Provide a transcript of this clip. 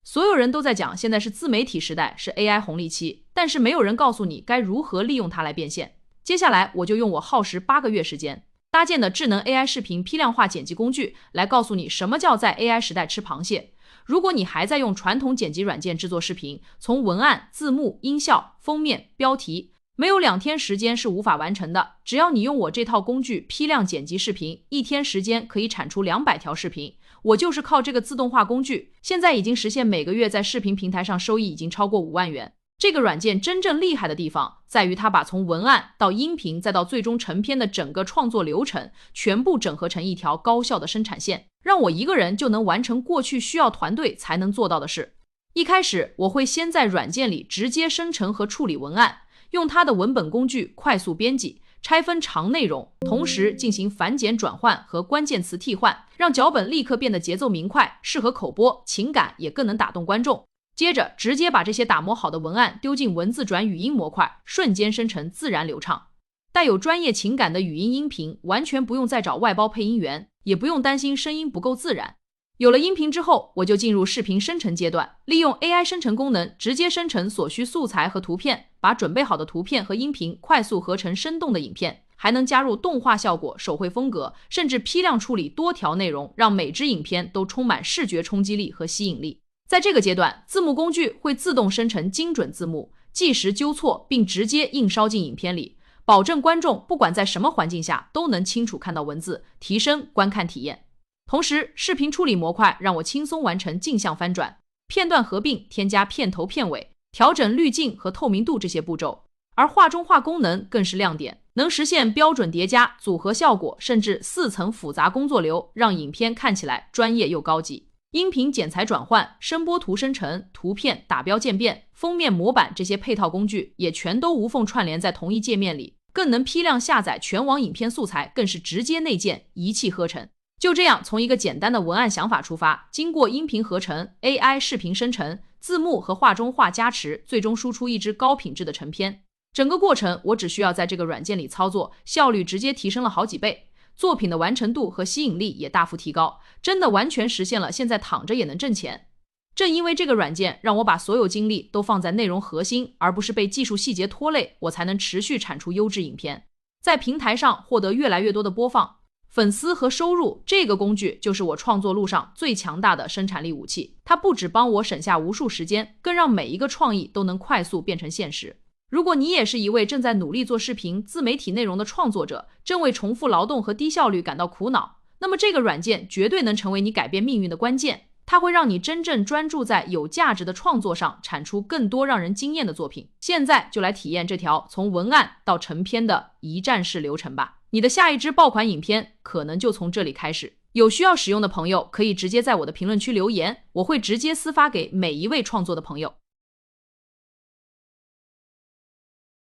所有人都在讲现在是自媒体时代，是 AI 红利期，但是没有人告诉你该如何利用它来变现。接下来我就用我耗时8个月时间搭建的智能 AI 视频批量化剪辑工具来告诉你什么叫在 AI 时代吃螃蟹。如果你还在用传统剪辑软件制作视频，从文案、字幕、音效、封面、标题，没有2天时间是无法完成的。只要你用我这套工具批量剪辑视频，1天时间可以产出200条视频。我就是靠这个自动化工具，现在已经实现每个月在视频平台上收益已经超过5万元。这个软件真正厉害的地方在于它把从文案到音频再到最终成片的整个创作流程全部整合成一条高效的生产线，让我一个人就能完成过去需要团队才能做到的事。一开始我会先在软件里直接生成和处理文案，用它的文本工具快速编辑，拆分长内容，同时进行繁简转换和关键词替换，让脚本立刻变得节奏明快，适合口播，情感也更能打动观众。接着直接把这些打磨好的文案丢进文字转语音模块，瞬间生成自然流畅。带有专业情感的语音音频，完全不用再找外包配音员，也不用担心声音不够自然。有了音频之后，我就进入视频生成阶段，利用 AI 生成功能直接生成所需素材和图片，把准备好的图片和音频快速合成生动的影片，还能加入动画效果、手绘风格，甚至批量处理多条内容，让每支影片都充满视觉冲击力和吸引力。在这个阶段，字幕工具会自动生成精准字幕，即时纠错，并直接映烧进影片里，保证观众不管在什么环境下都能清楚看到文字，提升观看体验。同时，视频处理模块让我轻松完成镜像翻转、片段合并、添加片头片尾、调整滤镜和透明度这些步骤。而画中画功能更是亮点，能实现标准叠加、组合效果，甚至4层复杂工作流，让影片看起来专业又高级。音频剪裁转换、声波图生成、图片打标渐变、封面模板这些配套工具也全都无缝串联在同一界面里，更能批量下载全网影片素材，更是直接内建，一气呵成。就这样，从一个简单的文案想法出发，经过音频合成、AI 视频生成、字幕和画中画加持，最终输出一支高品质的成片。整个过程我只需要在这个软件里操作，效率直接提升了好几倍。作品的完成度和吸引力也大幅提高，真的完全实现了现在躺着也能挣钱。正因为这个软件让我把所有精力都放在内容核心，而不是被技术细节拖累，我才能持续产出优质影片，在平台上获得越来越多的播放、粉丝和收入。这个工具就是我创作路上最强大的生产力武器，它不只帮我省下无数时间，更让每一个创意都能快速变成现实。如果你也是一位正在努力做视频、自媒体内容的创作者，正为重复劳动和低效率感到苦恼，那么这个软件绝对能成为你改变命运的关键。它会让你真正专注在有价值的创作上，产出更多让人惊艳的作品。现在就来体验这条从文案到成片的一站式流程吧，你的下一支爆款影片可能就从这里开始。有需要使用的朋友可以直接在我的评论区留言，我会直接私发给每一位创作的朋友。